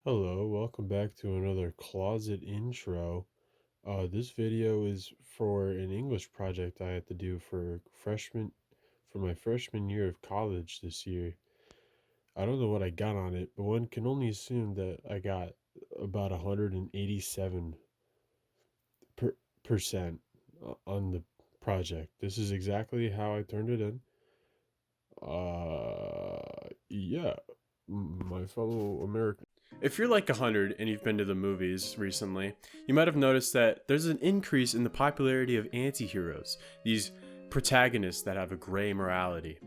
Hello, welcome back to another closet intro. This video is for an English project I had to do for my freshman year of college this year. I don't know what I got on it, but one can only assume that I got about 187 percent on the project. This is exactly how I turned it in. Yeah, my fellow Americans. If you're like 100 and you've been to the movies recently, you might have noticed that there's an increase in the popularity of anti-heroes, these protagonists that have a gray morality.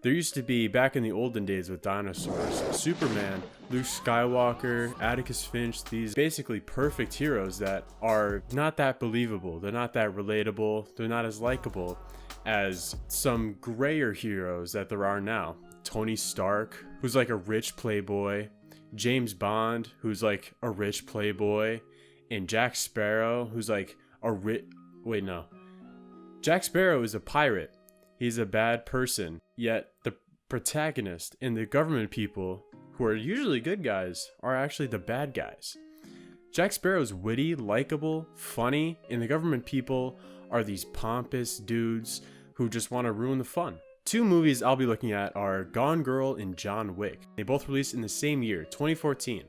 There used to be, back in the olden days with dinosaurs, Superman, Luke Skywalker, Atticus Finch, these basically perfect heroes that are not that believable, they're not that relatable, they're not as likable as some grayer heroes that there are now. Tony Stark, who's like a rich playboy, James Bond, who's like a rich playboy, and Jack Sparrow, who's like a wait, no. Jack Sparrow is a pirate. He's a bad person. Yet the protagonist and the government people, who are usually good guys, are actually the bad guys. Jack Sparrow's witty, likable, funny, and the government people are these pompous dudes who just want to ruin the fun. Two movies I'll be looking at are Gone Girl and John Wick. They both released in the same year, 2014.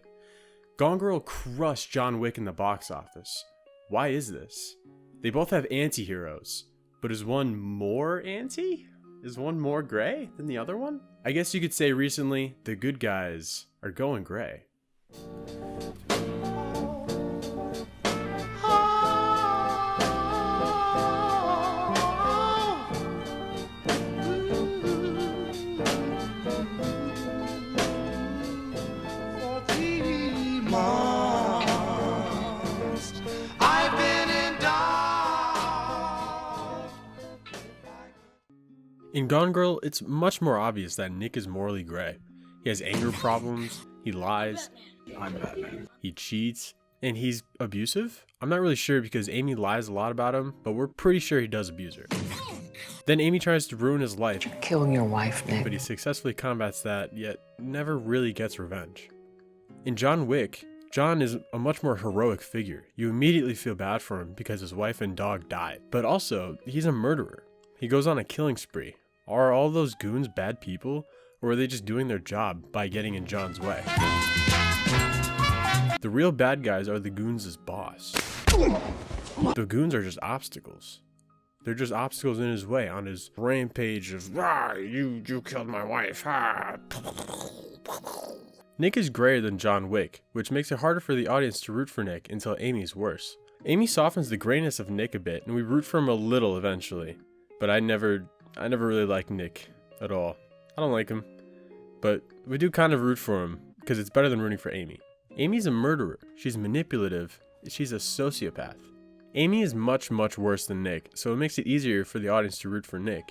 Gone Girl crushed John Wick in the box office. Why is this? They both have anti-heroes, but is one more anti? Is one more gray than the other one? I guess you could say recently, the good guys are going gray. In Gone Girl, it's much more obvious that Nick is morally gray. He has anger problems, he lies, he cheats, and he's abusive? I'm not really sure because Amy lies a lot about him, but we're pretty sure he does abuse her. Then Amy tries to ruin his life, killing your wife, Nick. but he successfully combats that, yet never really gets revenge. In John Wick, John is a much more heroic figure. You immediately feel bad for him because his wife and dog died, but also, he's a murderer. He goes on a killing spree. Are all those goons bad people, or are they just doing their job by getting in John's way? The real bad guys are the goons' boss. The goons are just obstacles. They're just obstacles in his way on his rampage of, you killed my wife, Nick is grayer than John Wick, which makes it harder for the audience to root for Nick until Amy's worse. Amy softens the grayness of Nick a bit, and we root for him a little eventually. But I never really liked Nick at all. I don't like him. But we do kind of root for him, because it's better than rooting for Amy. Amy's a murderer. She's manipulative. She's a sociopath. Amy is much, much worse than Nick, so it makes it easier for the audience to root for Nick.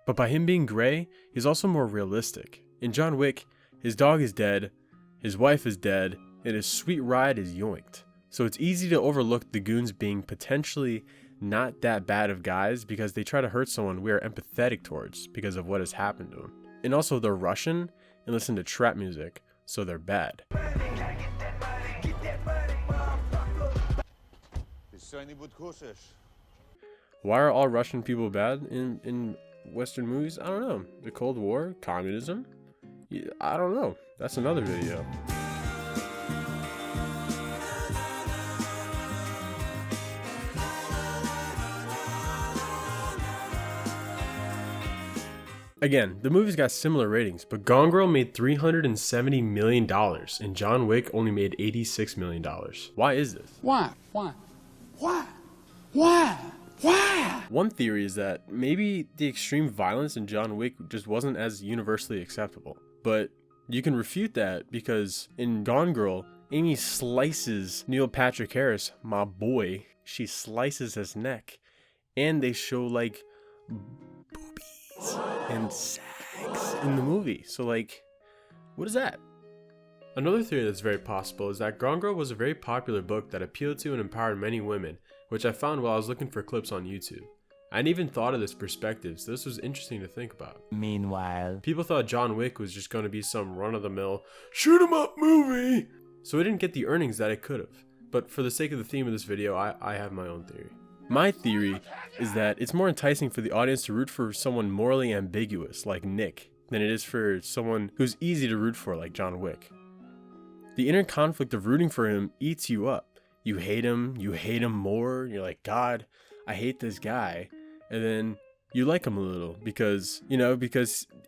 But by him being gray, he's also more realistic. In John Wick, his dog is dead, his wife is dead, and his sweet ride is yoinked. So it's easy to overlook the goons being potentially not that bad of guys because they try to hurt someone we are empathetic towards because of what has happened to them. And also they're Russian and listen to trap music, so they're bad. Why are all Russian people bad in Western movies? I don't know. The Cold War? Communism? I don't know. That's another video. Again, the movie's got similar ratings, but Gone Girl made $370 million and John Wick only made $86 million. Why is this? Why? One theory is that maybe the extreme violence in John Wick just wasn't as universally acceptable. But you can refute that because in Gone Girl, Amy slices Neil Patrick Harris, my boy. She slices his neck. And they show like boobies and sex in the movie. So like, what is that? Another theory that's very possible is that Gone Girl was a very popular book that appealed to and empowered many women, which I found while I was looking for clips on YouTube. I hadn't even thought of this perspective, so this was interesting to think about. Meanwhile, people thought John Wick was just going to be some run-of-the-mill shoot 'em up movie, so it didn't get the earnings that it could have. But for the sake of the theme of this video, I have my own theory. My theory is that it's more enticing for the audience to root for someone morally ambiguous like Nick than it is for someone who's easy to root for like John Wick. The inner conflict of rooting for him eats you up. You hate him more, you're like, God, I hate this guy. And then you like him a little because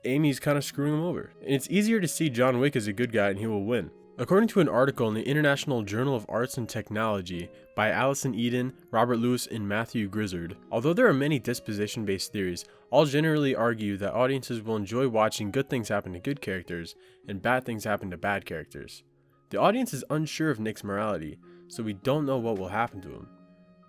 Amy's kind of screwing him over. And it's easier to see John Wick as a good guy and he will win. According to an article in the International Journal of Arts and Technology by Alison Eden, Robert Lewis, and Matthew Grizzard, although there are many disposition-based theories, all generally argue that audiences will enjoy watching good things happen to good characters and bad things happen to bad characters. The audience is unsure of Nick's morality, so we don't know what will happen to him.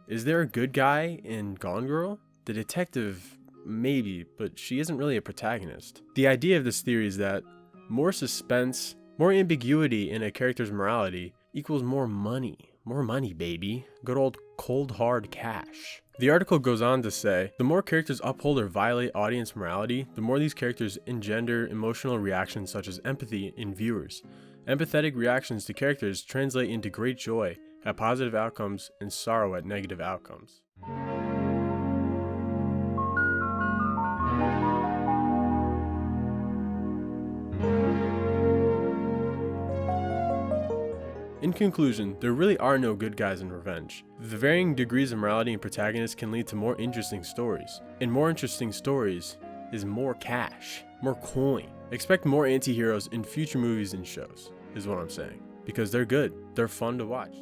Is there a good guy in Gone Girl? The detective, maybe, but she isn't really a protagonist. The idea of this theory is that more suspense, more ambiguity in a character's morality equals more money. More money, baby. Good old cold hard cash. The article goes on to say, the more characters uphold or violate audience morality, the more these characters engender emotional reactions such as empathy in viewers. Empathetic reactions to characters translate into great joy at positive outcomes and sorrow at negative outcomes. In conclusion, there really are no good guys in Revenge. The varying degrees of morality in protagonists can lead to more interesting stories. And more interesting stories is more cash, more coin. Expect more anti-heroes in future movies and shows, is what I'm saying. Because they're good, they're fun to watch.